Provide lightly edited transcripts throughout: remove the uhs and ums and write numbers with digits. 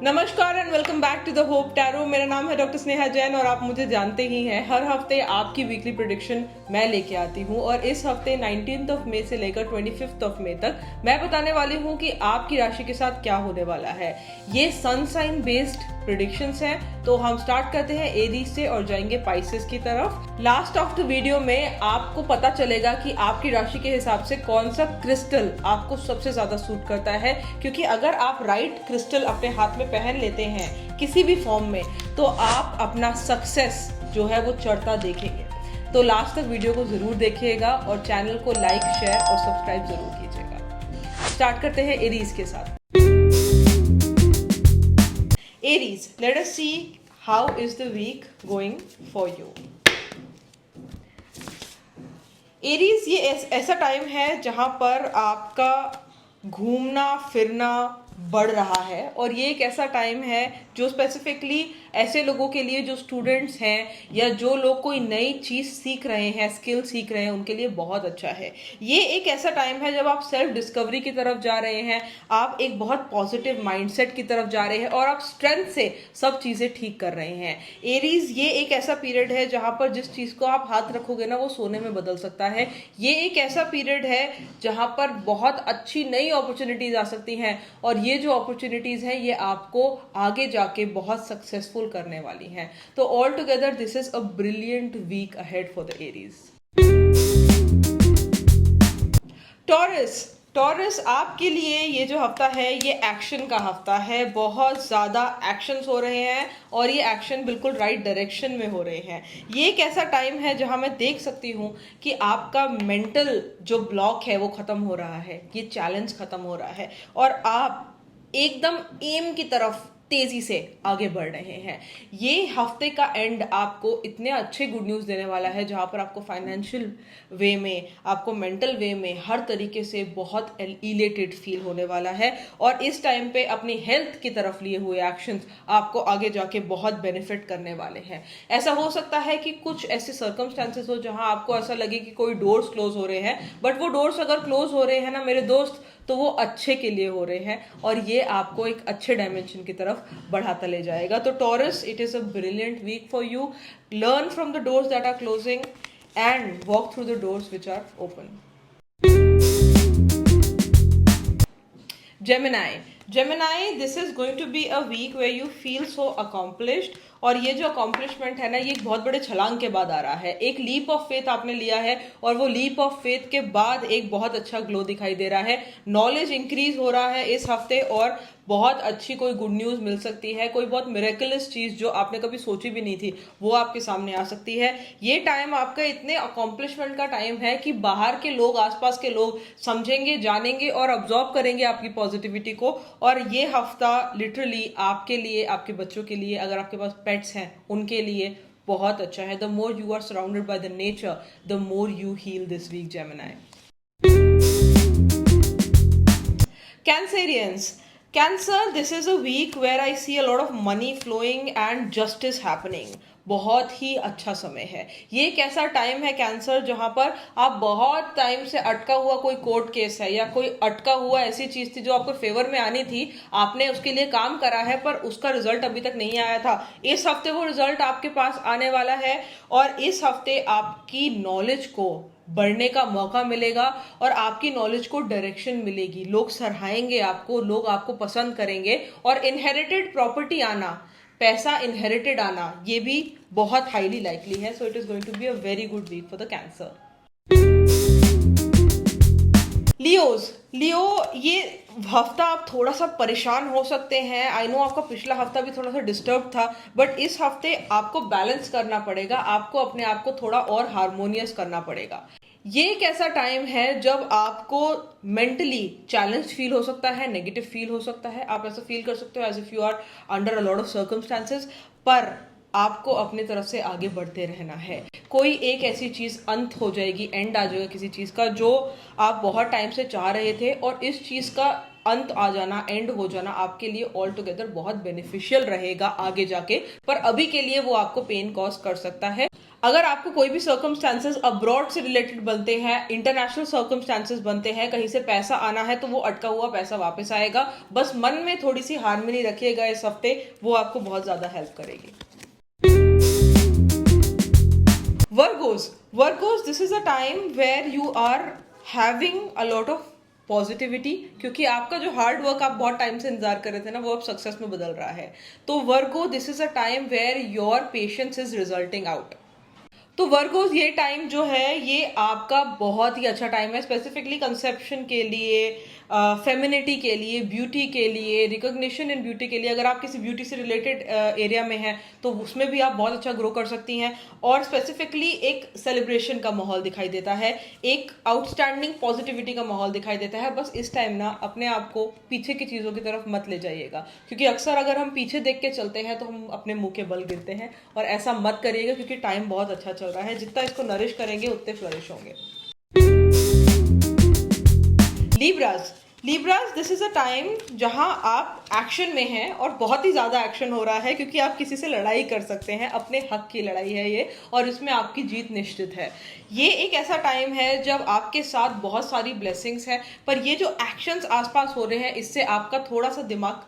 नमस्कार and welcome back to the Hope Tarot. मेरा नाम है डॉक्टर स्नेहा जैन और आप मुझे जानते ही हैं। हर हफ्ते आपकी वीकली प्रेडिक्शन मैं लेके आती हूँ और इस हफ्ते 19th ऑफ मई से लेकर 25th ऑफ मई तक मैं बताने वाली हूँ कि आपकी राशि के साथ क्या होने वाला है। ये सन साइन बेस्ड प्रेडिक्शंस हैं, तो हम स्टार्ट करते हैं एरीज से और जाएंगे पाइसेस की तरफ। लास्ट ऑफ द वीडियो में आपको पता चलेगा कि आपकी राशि के हिसाब से कौन सा क्रिस्टल आपको सबसे ज्यादा सूट करता है, क्योंकि अगर आप राइट क्रिस्टल अपने हाथ में पहन लेते हैं किसी भी फॉर्म में तो आप अपना सक्सेस जो है वो चढ़ता देखेंगे। तो लास्ट तक वीडियो को जरूर देखिएगा और चैनल को लाइक, शेयर और सब्सक्राइब जरूर कीजिएगा। स्टार्ट करते हैं एरीज के साथ। Aries, let us see how is the week going for you. Aries ये ऐसा टाइम है जहां पर आपका घूमना फिरना बढ़ रहा है और ये एक ऐसा टाइम है जो स्पेसिफिकली ऐसे लोगों के लिए जो स्टूडेंट्स हैं या जो लोग कोई नई चीज सीख रहे हैं, स्किल सीख रहे हैं, उनके लिए बहुत अच्छा है। ये एक ऐसा टाइम है जब आप सेल्फ डिस्कवरी की तरफ जा रहे हैं, आप एक बहुत पॉजिटिव माइंडसेट की तरफ जा रहे हैं और आप स्ट्रेंथ से सब चीजें ठीक कर रहे हैं। एरीज ये एक ऐसा पीरियड है जहां पर जिस चीज को आप हाथ रखोगे ना वो सोने में बदल सकता है। ये एक ऐसा पीरियड है जहां पर बहुत अच्छी नई अपॉर्चुनिटीज आ सकती हैं और ये जो अपॉर्चुनिटीज हैं ये आपको आगे जाके बहुत सक्सेसफुल करने वाली हैं। तो all together this is a brilliant week ahead for the Aries. Taurus आपके लिए ये जो हफ्ता है ये एक्शन का हफ्ता है। बहुत ज्यादा एक्शंस हो रहे हैं और ये एक्शन बिल्कुल राइट डायरेक्शन में हो रहे हैं। ये एक ऐसा टाइम है जहां मैं देख सकती हूँ कि आपका मेंटल जो ब्लॉक है वो खत्म हो रहा है, ये चैलेंज खत्म हो रहा है और आप एकदम एम की तरफ तेजी से आगे बढ़ रहे हैं। ये हफ्ते का एंड आपको इतने अच्छे गुड न्यूज देने वाला है जहां पर आपको फाइनेंशियल वे में, आपको मेंटल वे में हर तरीके से बहुत इलेटेड फील होने वाला है और इस टाइम पे अपनी हेल्थ की तरफ लिए हुए एक्शंस आपको आगे जाके बहुत बेनिफिट करने वाले हैं। ऐसा हो सकता है कि कुछ ऐसे सर्कमस्टांसेस हो जहां आपको ऐसा लगे कि कोई डोर्स क्लोज हो रहे हैं, बट वो डोर्स अगर क्लोज हो रहे हैं ना मेरे दोस्त, तो वो अच्छे के लिए हो रहे हैं और ये आपको एक अच्छे डायमेंशन की तरफ बढ़ाता ले जाएगा। तो Taurus, it is a brilliant week for you. Learn from the doors that are closing and walk through the doors which are open. Gemini, this is going to be a week where you feel so accomplished और ये जो accomplishment है ना ये एक बहुत बड़े छलांग के बाद आ रहा है। एक लीप ऑफ फेथ आपने लिया है और वो लीप ऑफ फेथ के बाद एक बहुत अच्छा ग्लो दिखाई दे रहा है। नॉलेज इंक्रीज हो रहा है इस हफ्ते और बहुत अच्छी कोई गुड न्यूज मिल सकती है। कोई बहुत मिरेकलस चीज जो आपने कभी सोची भी नहीं थी वो आपके सामने आ सकती है। ये टाइम आपका इतने अकॉम्प्लिशमेंट का टाइम है कि बाहर के लोग, आसपास के लोग समझेंगे, जानेंगे और ऑब्जर्व करेंगे आपकी पॉजिटिविटी को। और ये हफ्ता लिटरली आपके लिए, आपके बच्चों के लिए, अगर आपके पास पेट्स हैं उनके लिए बहुत अच्छा है। The more you are surrounded by the nature, the more you heal this week Gemini. Cancer, this is a week where I see a lot of money flowing and justice happening. बहुत ही अच्छा समय है। ये एक ऐसा time है cancer जहां पर आप बहुत टाइम से अटका हुआ कोई कोर्ट केस है या कोई अटका हुआ ऐसी चीज थी जो आपको फेवर में आनी थी, आपने उसके लिए काम करा है पर उसका रिजल्ट अभी तक नहीं आया था। इस हफ्ते वो रिजल्ट आपके पास आने वाला है और इस हफ्ते आपकी नॉलेज को बढ़ने का मौका मिलेगा और आपकी नॉलेज को डायरेक्शन मिलेगी। लोग सराहेंगे आपको, लोग आपको पसंद करेंगे और इनहेरिटेड प्रॉपर्टी आना, पैसा इनहेरिटेड आना, ये भी बहुत हाईली लाइकली है। So it is going to be a very good week for the Cancer. Leo, ये हफ्ता आप थोड़ा सा परेशान हो सकते हैं। आई नो आपका पिछला हफ्ता भी थोड़ा सा डिस्टर्ब था, बट इस हफ्ते आपको बैलेंस करना पड़ेगा, आपको अपने आप को थोड़ा और हार्मोनियस करना पड़ेगा। ये एक ऐसा टाइम है जब आपको मेंटली चैलेंज फील हो सकता है, नेगेटिव फील हो सकता है। आप ऐसा फील कर सकते हो as if you are under a lot of circumstances, पर आपको अपनी तरफ से आगे बढ़ते रहना है। कोई एक ऐसी चीज अंत हो जाएगी, एंड आ जाएगा किसी चीज का जो आप बहुत टाइम से चाह रहे थे और इस चीज का अंत आ जाना, एंड हो जाना आपके लिए ऑल टुगेदर बहुत बेनिफिशियल रहेगा आगे जाके, पर अभी के लिए वो आपको पेन कॉज कर सकता है। अगर आपको कोई भी सर्कमस्टांसेस अब्रॉड से रिलेटेड बनते हैं, इंटरनेशनल सर्कमस्टांसेस बनते हैं, कहीं से पैसा आना है, तो वो अटका हुआ पैसा वापस आएगा। बस मन में थोड़ी सी हार्मनी रखिएगा इस हफ्ते, वो आपको बहुत ज्यादा हेल्प करेगी। Virgos, this is a time where you are having a lot of positivity, क्योंकि आपका जो हार्ड वर्क आप बहुत टाइम से इंतजार कर रहे थे ना, वो अब सक्सेस में बदल रहा है। तो Virgo, this is a time where your patience is resulting out. तो वर्गोस, ये टाइम जो है ये आपका बहुत ही अच्छा टाइम है, स्पेसिफिकली कंसेप्शन के लिए, फेमिनिटी के लिए, ब्यूटी के लिए, रिकॉग्निशन इन ब्यूटी के लिए। अगर आप किसी ब्यूटी से रिलेटेड एरिया में हैं तो उसमें भी आप बहुत अच्छा ग्रो कर सकती हैं। और स्पेसिफिकली एक सेलिब्रेशन का माहौल दिखाई देता है, एक आउटस्टैंडिंग पॉजिटिविटी का माहौल दिखाई देता है। बस इस टाइम ना अपने आप को पीछे की चीज़ों की तरफ मत ले जाइएगा, क्योंकि अक्सर अगर हम पीछे देख के चलते हैं तो हम अपने मुंह के बल गिरते हैं, और ऐसा मत करिएगा, क्योंकि टाइम बहुत अच्छा चल रहा है। जितना इसको नरिश करेंगे उतने फ्लरिश होंगे। लीब्रास, दिस इज अ टाइम जहां आप एक्शन में हैं, और बहुत ही ज्यादा एक्शन हो रहा है, क्योंकि आप किसी से लड़ाई कर सकते हैं, अपने हक की लड़ाई है ये, और इसमें आपकी जीत निश्चित है। ये एक ऐसा टाइम है जब आपके साथ बहुत सारी ब्लेसिंग्स है, पर ये जो एक्शंस आसपास हो रहे हैं इससे आपका थोड़ा सा दिमाग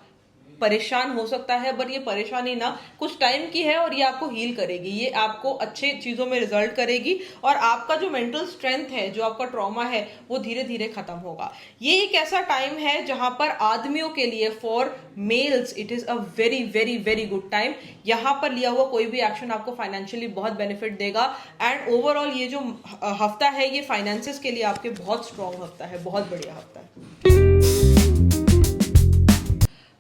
परेशान हो सकता है, पर ये परेशानी ना कुछ टाइम की है, और ये आपको हील करेगी, ये आपको अच्छे चीजों में रिजल्ट करेगी, और आपका जो मेंटल स्ट्रेंथ है, जो आपका ट्रॉमा है, वो धीरे धीरे खत्म होगा। ये एक ऐसा टाइम है जहां पर आदमियों के लिए, for mails, it is a very very very good time. यहां पर लिया हुआ कोई भी एक्शन आपको फाइनेंशियली बहुत बेनिफिट देगा, एंड ओवरऑल ये जो हफ्ता है ये फाइनेंसेस के लिए आपके बहुत स्ट्रॉन्ग हफ्ता है, बहुत बढ़िया हफ्ता है।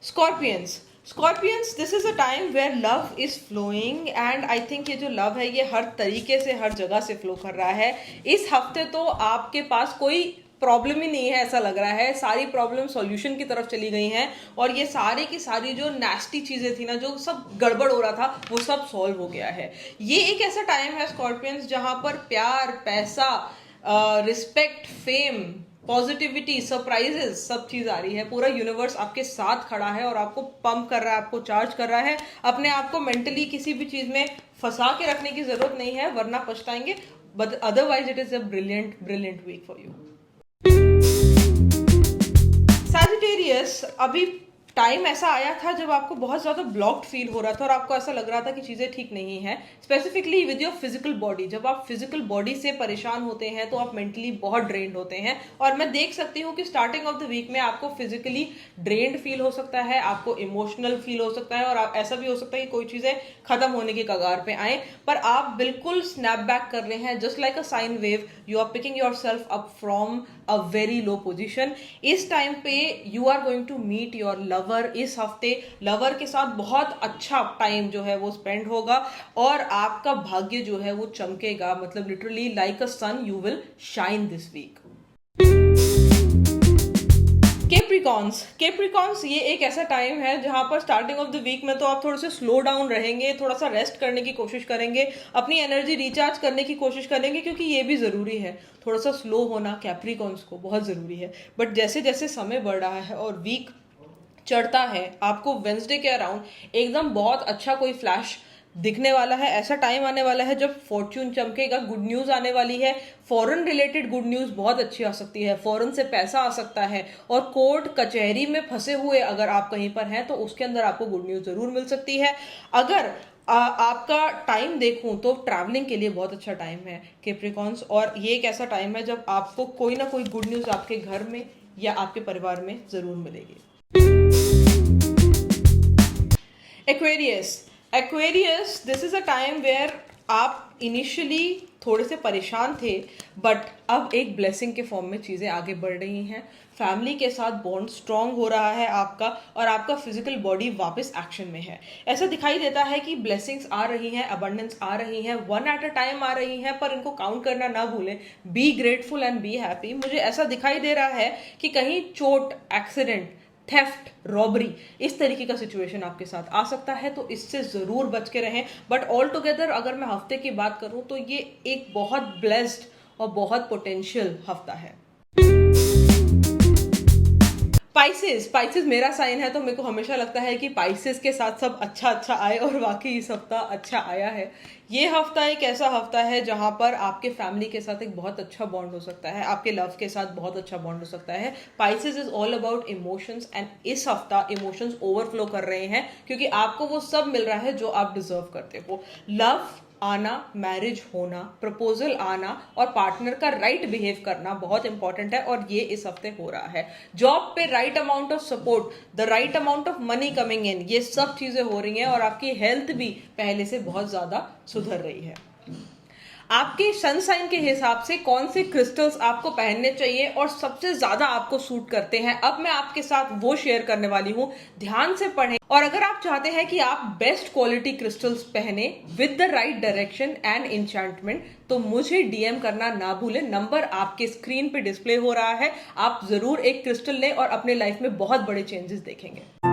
Scorpions, this is a time where love is flowing, and I think ये जो लव है ये हर तरीके से, हर जगह से फ्लो कर रहा है। इस हफ्ते तो आपके पास कोई प्रॉब्लम ही नहीं है, ऐसा लग रहा है। सारी प्रॉब्लम सॉल्यूशन की तरफ चली गई हैं, और ये सारी की सारी जो नेस्टी चीजें थी ना, जो सब गड़बड़ हो रहा था, वो सब सॉल्व हो गया है। ये एक ऐसा टाइम है स्कॉर्पियंस जहां पर प्यार, पैसा, रिस्पेक्ट, फेम, पॉजिटिविटी, सरप्राइजेस, सब चीज आ रही है। पूरा यूनिवर्स आपके साथ खड़ा है और आपको पंप कर रहा है, आपको चार्ज कर रहा है। अपने आप को मेंटली किसी भी चीज में फंसा के रखने की जरूरत नहीं है, वरना पछताएंगे। But otherwise it is a brilliant week for you. Sagittarius, अभी टाइम ऐसा आया था जब आपको बहुत ज्यादा ब्लॉक्ड फील हो रहा था, और आपको ऐसा लग रहा था कि चीजें ठीक नहीं है, specifically with your physical body. जब आप फिजिकल बॉडी से परेशान होते हैं तो आप मेंटली बहुत ड्रेन्ड होते हैं, और मैं देख सकती हूँ कि स्टार्टिंग ऑफ द वीक में आपको फिजिकली ड्रेन्ड फील हो सकता है, आपको इमोशनल फील हो सकता है, और ऐसा भी हो सकता है कि कोई चीजें खत्म होने की कगार पे आए, पर आप बिल्कुल स्नैप बैक कर रहे हैं, just like a sine wave. You are picking yourself up from a very low position. इस टाइम पे you are going to meet your lover. इस हफ्ते लवर के साथ बहुत अच्छा टाइम जो है वो स्पेंड होगा, और आपका भाग्य जो है वो चमकेगा, मतलब literally like a sun you will shine this week. Capricorns, ये एक ऐसा टाइम है जहां पर स्टार्टिंग ऑफ द वीक में तो आप थोड़े से स्लो डाउन रहेंगे, थोड़ा सा रेस्ट करने की कोशिश करेंगे, अपनी एनर्जी रिचार्ज करने की कोशिश करेंगे, क्योंकि ये भी जरूरी है, थोड़ा सा स्लो होना कैप्रिकॉन्स को बहुत जरूरी है। बट जैसे जैसे समय बढ़ रहा है और वीक चढ़ता है, आपको वेंसडे के अराउंड एकदम बहुत अच्छा कोई फ्लैश दिखने वाला है। ऐसा टाइम आने वाला है जब फॉर्च्यून चमकेगा, गुड न्यूज आने वाली है, फॉरेन रिलेटेड गुड न्यूज बहुत अच्छी आ सकती है, फॉरेन से पैसा आ सकता है, और कोर्ट कचहरी में फंसे हुए अगर आप कहीं पर हैं तो उसके अंदर आपको गुड न्यूज जरूर मिल सकती है। अगर आपका टाइम देखूं तो ट्रैवलिंग के लिए बहुत अच्छा टाइम है कैप्रिकॉन्स, और ये एक ऐसा टाइम है जब आपको कोई ना कोई गुड न्यूज आपके घर में या आपके परिवार में जरूर मिलेगी। Aquarius, this is a time where आप इनिशियली थोड़े से परेशान थे, बट अब एक ब्लेसिंग के फॉर्म में चीजें आगे बढ़ रही हैं। फैमिली के साथ बॉन्ड स्ट्रांग हो रहा है आपका, और आपका फिजिकल बॉडी वापस एक्शन में है। ऐसा दिखाई देता है कि ब्लेसिंग्स आ रही हैं, अबंडेंस आ रही हैं, वन एट अ टाइम आ रही हैं, पर इनको काउंट करना ना भूलें। Be grateful and be happy. मुझे ऐसा दिखाई दे रहा है कि कहीं चोट, एक्सीडेंट, थेफ्ट, रॉबरी, इस तरीके का सिचुएशन आपके साथ आ सकता है, तो इससे जरूर बच के रहें। बट ऑल टुगेदर अगर मैं हफ्ते की बात करूं तो ये एक बहुत ब्लेस्ड और बहुत पोटेंशियल हफ्ता है। स्पाइसेस मेरा साइन है, तो मेरे को हमेशा लगता है कि स्पाइसेस के साथ सब अच्छा अच्छा आए, और वाकई इस हफ्ता अच्छा आया है। ये हफ्ता एक ऐसा हफ्ता है जहां पर आपके फैमिली के साथ एक बहुत अच्छा बॉन्ड हो सकता है, आपके लव के साथ बहुत अच्छा बॉन्ड हो सकता है। Spices is all about emotions, and इस हफ्ता इमोशंस ओवरफ्लो कर रहे हैं, क्योंकि आपको वो सब मिल रहा है जो आप डिजर्व करते हो। लव आना, मैरिज होना, प्रपोजल आना और पार्टनर का राइट बिहेव करना बहुत इंपॉर्टेंट है, और ये इस हफ्ते हो रहा है। जॉब पे right amount of support, the right amount of money coming in, ये सब चीजें हो रही हैं, और आपकी हेल्थ भी पहले से बहुत ज्यादा सुधर रही है। आपके सन साइन के हिसाब से कौन से क्रिस्टल्स आपको पहनने चाहिए और सबसे ज्यादा आपको सूट करते हैं, अब मैं आपके साथ वो शेयर करने वाली हूं। ध्यान से पढ़ें, और अगर आप चाहते हैं कि आप बेस्ट क्वालिटी क्रिस्टल्स पहने with the right direction and enchantment, तो मुझे डीएम करना ना भूलें। नंबर आपके स्क्रीन पे डिस्प्ले हो रहा है। आप जरूर एक क्रिस्टल लें और अपने लाइफ में बहुत बड़े चेंजेस देखेंगे।